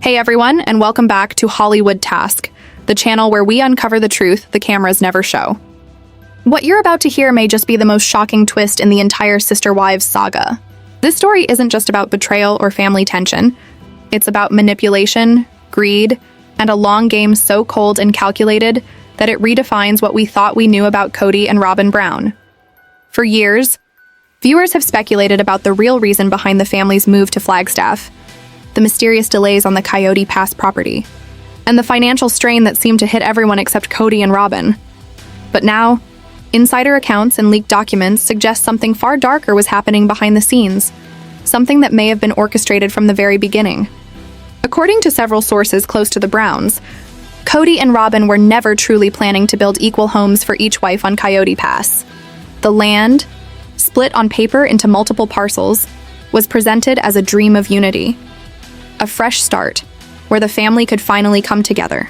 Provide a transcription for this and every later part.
Hey everyone, and welcome back to Hollywood Task, the channel where we uncover the truth the cameras never show. What you're about to hear may just be the most shocking twist in the entire Sister Wives saga. This story isn't just about betrayal or family tension. It's about manipulation, greed, and a long game so cold and calculated that it redefines what we thought we knew about Kody and Robyn Brown. For years, viewers have speculated about the real reason behind the family's move to Flagstaff, the mysterious delays on the Coyote Pass property, and the financial strain that seemed to hit everyone except Kody and Robyn. But now, insider accounts and leaked documents suggest something far darker was happening behind the scenes, something that may have been orchestrated from the very beginning. According to several sources close to the Browns, Kody and Robyn were never truly planning to build equal homes for each wife on Coyote Pass. The land, split on paper into multiple parcels, was presented as a dream of unity. A fresh start, where the family could finally come together.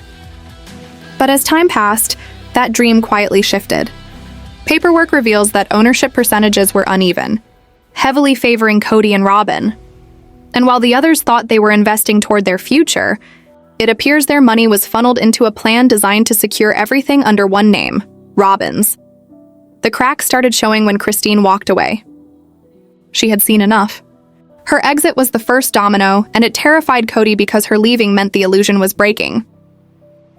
But as time passed, that dream quietly shifted. Paperwork reveals that ownership percentages were uneven, heavily favoring Kody and Robyn. And while the others thought they were investing toward their future, it appears their money was funneled into a plan designed to secure everything under one name, Robyn's. The cracks started showing when Christine walked away. She had seen enough. Her exit was the first domino, and it terrified Kody because her leaving meant the illusion was breaking.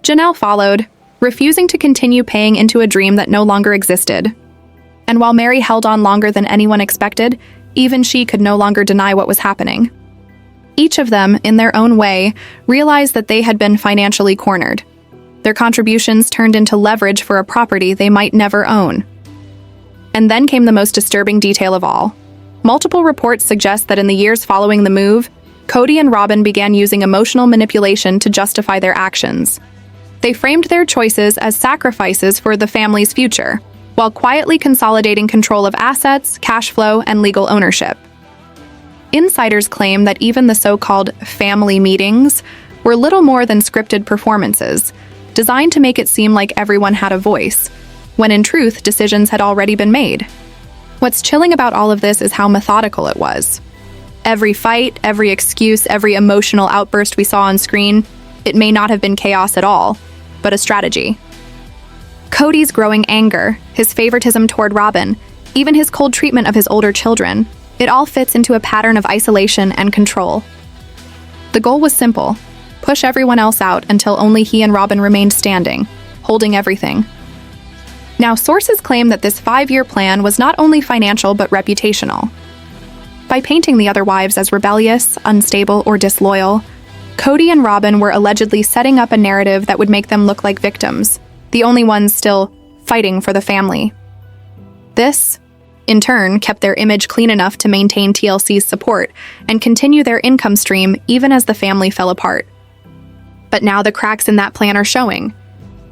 Janelle followed, refusing to continue paying into a dream that no longer existed. And while Mary held on longer than anyone expected, even she could no longer deny what was happening. Each of them, in their own way, realized that they had been financially cornered. Their contributions turned into leverage for a property they might never own. And then came the most disturbing detail of all. Multiple reports suggest that in the years following the move, Kody and Robyn began using emotional manipulation to justify their actions. They framed their choices as sacrifices for the family's future, while quietly consolidating control of assets, cash flow, and legal ownership. Insiders claim that even the so-called family meetings were little more than scripted performances, designed to make it seem like everyone had a voice, when in truth, decisions had already been made. What's chilling about all of this is how methodical it was. Every fight, every excuse, every emotional outburst we saw on screen, it may not have been chaos at all, but a strategy. Kody's growing anger, his favoritism toward Robyn, even his cold treatment of his older children, it all fits into a pattern of isolation and control. The goal was simple: push everyone else out until only he and Robyn remained standing, holding everything. Now, sources claim that this 5-year plan was not only financial but reputational. By painting the other wives as rebellious, unstable, or disloyal, Kody and Robyn were allegedly setting up a narrative that would make them look like victims, the only ones still fighting for the family. This, in turn, kept their image clean enough to maintain TLC's support and continue their income stream even as the family fell apart. But now the cracks in that plan are showing.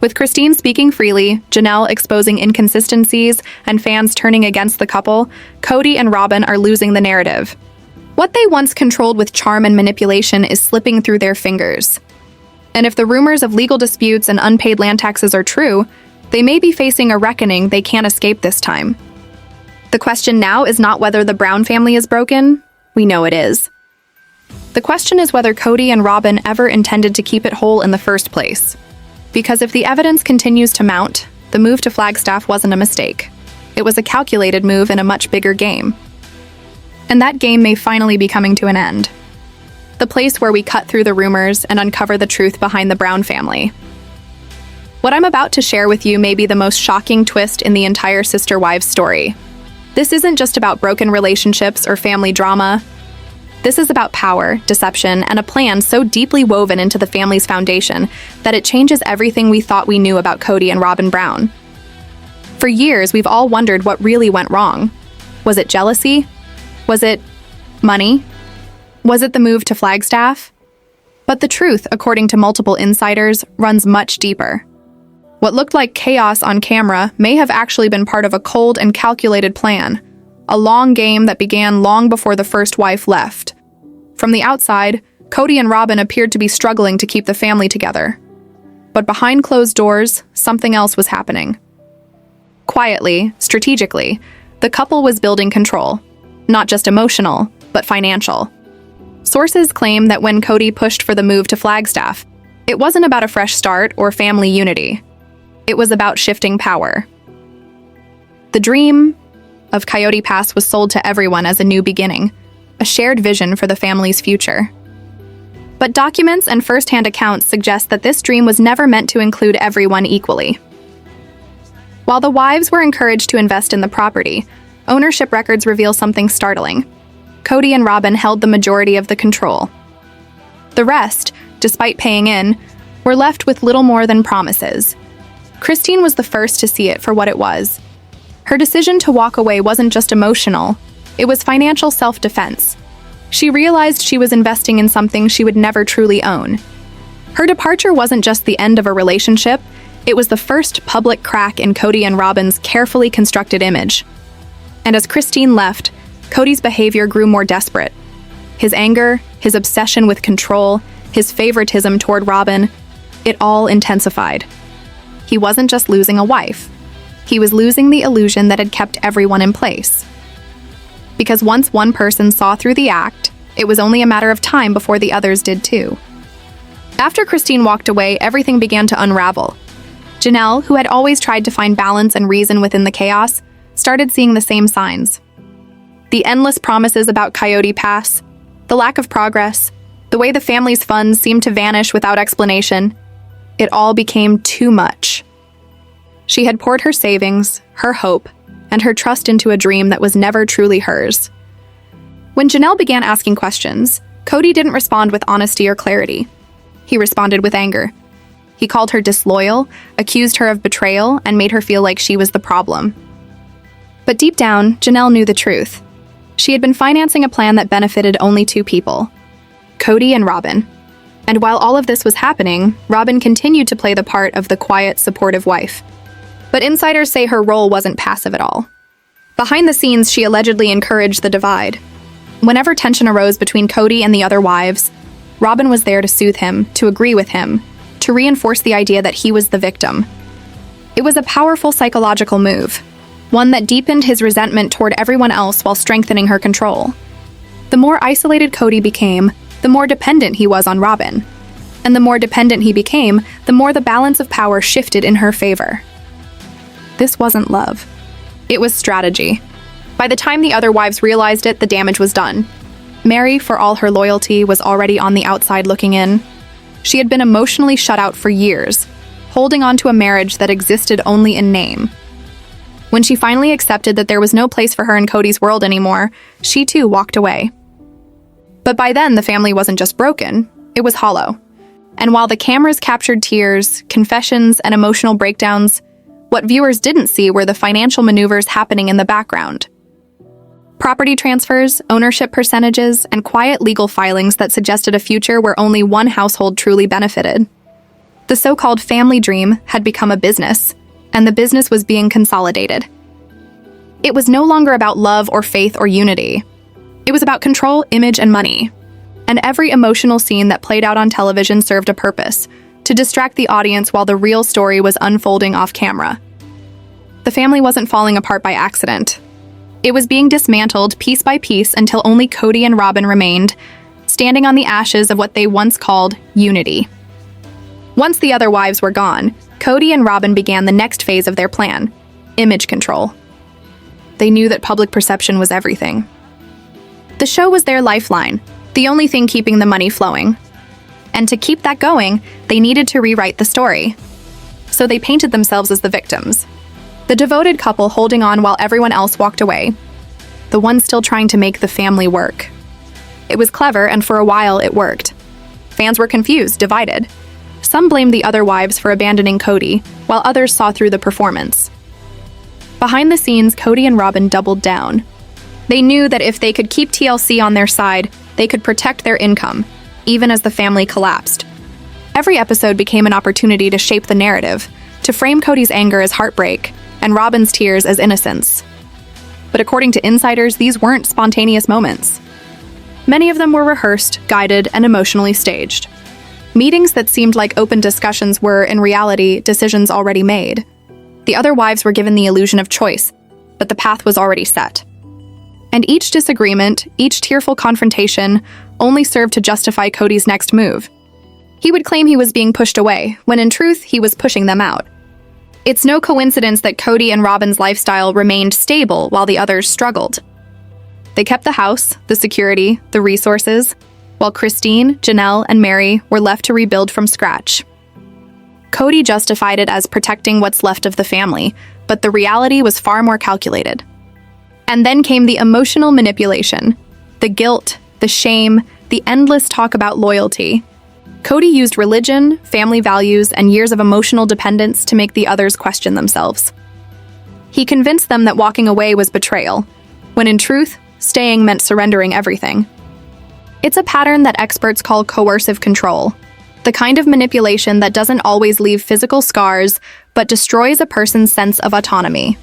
With Christine speaking freely, Janelle exposing inconsistencies, and fans turning against the couple, Kody and Robyn are losing the narrative. What they once controlled with charm and manipulation is slipping through their fingers. And if the rumors of legal disputes and unpaid land taxes are true, they may be facing a reckoning they can't escape this time. The question now is not whether the Brown family is broken. We know it is. The question is whether Kody and Robyn ever intended to keep it whole in the first place. Because if the evidence continues to mount, the move to Flagstaff wasn't a mistake. It was a calculated move in a much bigger game. And that game may finally be coming to an end. The place where we cut through the rumors and uncover the truth behind the Brown family. What I'm about to share with you may be the most shocking twist in the entire Sister Wives story. This isn't just about broken relationships or family drama. This is about power, deception, and a plan so deeply woven into the family's foundation that it changes everything we thought we knew about Kody and Robyn Brown. For years, we've all wondered what really went wrong. Was it jealousy? Was it money? Was it the move to Flagstaff? But the truth, according to multiple insiders, runs much deeper. What looked like chaos on camera may have actually been part of a cold and calculated plan. A long game that began long before the first wife left. From the outside, Kody and Robyn appeared to be struggling to keep the family together. But behind closed doors, something else was happening. Quietly, strategically, the couple was building control. Not just emotional, but financial. Sources claim that when Kody pushed for the move to Flagstaff, it wasn't about a fresh start or family unity. It was about shifting power. The dream of Coyote Pass was sold to everyone as a new beginning, a shared vision for the family's future. But documents and first-hand accounts suggest that this dream was never meant to include everyone equally. While the wives were encouraged to invest in the property, ownership records reveal something startling. Kody and Robyn held the majority of the control. The rest, despite paying in, were left with little more than promises. Christine was the first to see it for what it was. Her decision to walk away wasn't just emotional, it was financial self-defense. She realized she was investing in something she would never truly own. Her departure wasn't just the end of a relationship, it was the first public crack in Kody and Robyn's carefully constructed image. And as Christine left, Kody's behavior grew more desperate. His anger, his obsession with control, his favoritism toward Robyn, it all intensified. He wasn't just losing a wife. He was losing the illusion that had kept everyone in place. Because once one person saw through the act, it was only a matter of time before the others did too. After Christine walked away, everything began to unravel. Janelle, who had always tried to find balance and reason within the chaos, started seeing the same signs. The endless promises about Coyote Pass, the lack of progress, the way the family's funds seemed to vanish without explanation, it all became too much. She had poured her savings, her hope, and her trust into a dream that was never truly hers. When Janelle began asking questions, Kody didn't respond with honesty or clarity. He responded with anger. He called her disloyal, accused her of betrayal, and made her feel like she was the problem. But deep down, Janelle knew the truth. She had been financing a plan that benefited only two people, Kody and Robyn. And while all of this was happening, Robyn continued to play the part of the quiet, supportive wife. But insiders say her role wasn't passive at all. Behind the scenes, she allegedly encouraged the divide. Whenever tension arose between Kody and the other wives, Robyn was there to soothe him, to agree with him, to reinforce the idea that he was the victim. It was a powerful psychological move, one that deepened his resentment toward everyone else while strengthening her control. The more isolated Kody became, the more dependent he was on Robyn. And the more dependent he became, the more the balance of power shifted in her favor. This wasn't love. It was strategy. By the time the other wives realized it, the damage was done. Mary, for all her loyalty, was already on the outside looking in. She had been emotionally shut out for years, holding on to a marriage that existed only in name. When she finally accepted that there was no place for her in Kody's world anymore, she too walked away. But by then, the family wasn't just broken, it was hollow. And while the cameras captured tears, confessions, and emotional breakdowns, what viewers didn't see were the financial maneuvers happening in the background. Property transfers, ownership percentages, and quiet legal filings that suggested a future where only one household truly benefited. The so-called family dream had become a business, and the business was being consolidated. It was no longer about love or faith or unity. It was about control, image, and money. And every emotional scene that played out on television served a purpose, to distract the audience while the real story was unfolding off camera. The family wasn't falling apart by accident. It was being dismantled piece by piece until only Kody and Robyn remained, standing on the ashes of what they once called unity. Once the other wives were gone, Kody and Robyn began the next phase of their plan, image control. They knew that public perception was everything. The show was their lifeline, the only thing keeping the money flowing. And to keep that going, they needed to rewrite the story. So they painted themselves as the victims. The devoted couple holding on while everyone else walked away. The one still trying to make the family work. It was clever, and for a while it worked. Fans were confused, divided. Some blamed the other wives for abandoning Kody, while others saw through the performance. Behind the scenes, Kody and Robyn doubled down. They knew that if they could keep TLC on their side, they could protect their income, even as the family collapsed. Every episode became an opportunity to shape the narrative, to frame Kody's anger as heartbreak, and Robyn's tears as innocence. But according to insiders, these weren't spontaneous moments. Many of them were rehearsed, guided, and emotionally staged. Meetings that seemed like open discussions were, in reality, decisions already made. The other wives were given the illusion of choice, but the path was already set. And each disagreement, each tearful confrontation, only served to justify Kody's next move. He would claim he was being pushed away, when in truth, he was pushing them out. It's no coincidence that Kody and Robyn's lifestyle remained stable while the others struggled. They kept the house, the security, the resources, while Christine, Janelle, and Mary were left to rebuild from scratch. Kody justified it as protecting what's left of the family, but the reality was far more calculated. And then came the emotional manipulation, the guilt, the shame, the endless talk about loyalty. Kody used religion, family values, and years of emotional dependence to make the others question themselves. He convinced them that walking away was betrayal, when in truth, staying meant surrendering everything. It's a pattern that experts call coercive control, the kind of manipulation that doesn't always leave physical scars, but destroys a person's sense of autonomy.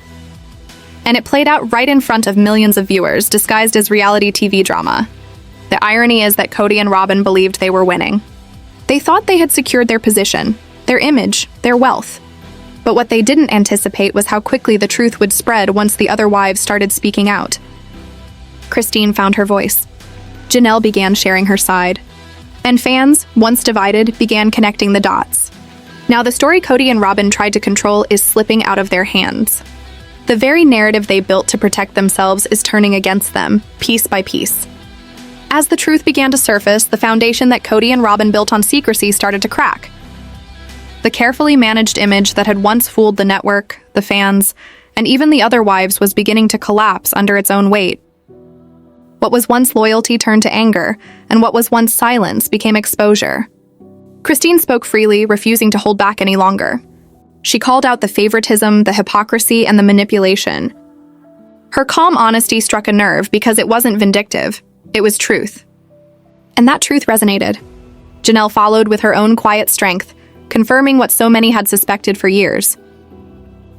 And it played out right in front of millions of viewers, disguised as reality TV drama. The irony is that Kody and Robyn believed they were winning. They thought they had secured their position, their image, their wealth. But what they didn't anticipate was how quickly the truth would spread once the other wives started speaking out. Christine found her voice. Janelle began sharing her side. And fans, once divided, began connecting the dots. Now the story Kody and Robyn tried to control is slipping out of their hands. The very narrative they built to protect themselves is turning against them, piece by piece. As the truth began to surface, the foundation that Kody and Robyn built on secrecy started to crack. The carefully managed image that had once fooled the network, the fans, and even the other wives was beginning to collapse under its own weight. What was once loyalty turned to anger, and what was once silence became exposure. Christine spoke freely, refusing to hold back any longer. She called out the favoritism, the hypocrisy, and the manipulation. Her calm honesty struck a nerve because it wasn't vindictive, it was truth. And that truth resonated. Janelle followed with her own quiet strength, confirming what so many had suspected for years.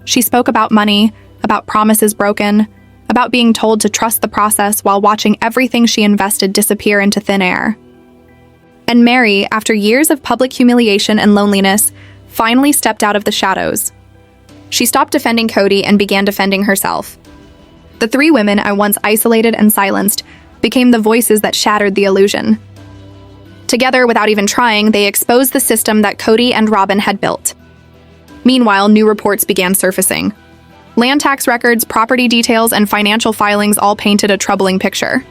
She spoke about money, about promises broken, about being told to trust the process while watching everything she invested disappear into thin air. And Mary, after years of public humiliation and loneliness, finally stepped out of the shadows. She stopped defending Kody and began defending herself. The three women I once isolated and silenced became the voices that shattered the illusion. Together, without even trying, they exposed the system that Kody and Robyn had built. Meanwhile, new reports began surfacing. Land tax records, property details, and financial filings all painted a troubling picture.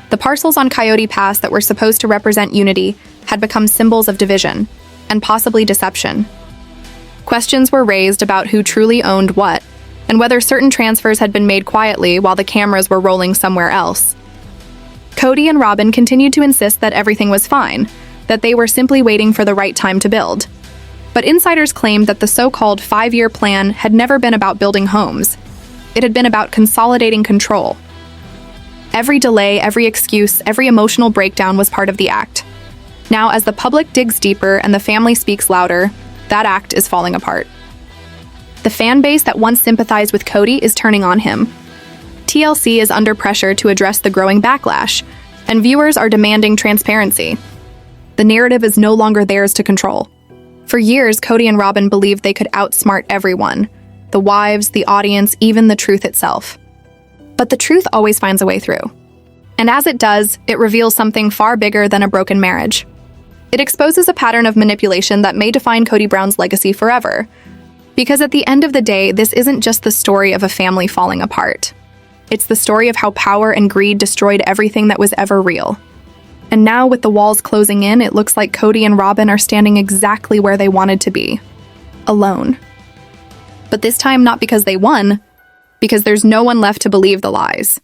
The parcels on Coyote Pass that were supposed to represent unity had become symbols of division, and possibly deception. Questions were raised about who truly owned what, and whether certain transfers had been made quietly while the cameras were rolling somewhere else. Kody and Robyn continued to insist that everything was fine, that they were simply waiting for the right time to build. But insiders claimed that the so-called 5-year plan had never been about building homes. It had been about consolidating control. Every delay, every excuse, every emotional breakdown was part of the act. Now, as the public digs deeper and the family speaks louder, that act is falling apart. The fan base that once sympathized with Kody is turning on him. TLC is under pressure to address the growing backlash, and viewers are demanding transparency. The narrative is no longer theirs to control. For years, Kody and Robyn believed they could outsmart everyone, the wives, the audience, even the truth itself. But the truth always finds a way through. And as it does, it reveals something far bigger than a broken marriage. It exposes a pattern of manipulation that may define Kody Brown's legacy forever. Because at the end of the day, this isn't just the story of a family falling apart. It's the story of how power and greed destroyed everything that was ever real. And now, with the walls closing in, it looks like Kody and Robyn are standing exactly where they wanted to be. Alone. But this time, not because they won, because there's no one left to believe the lies.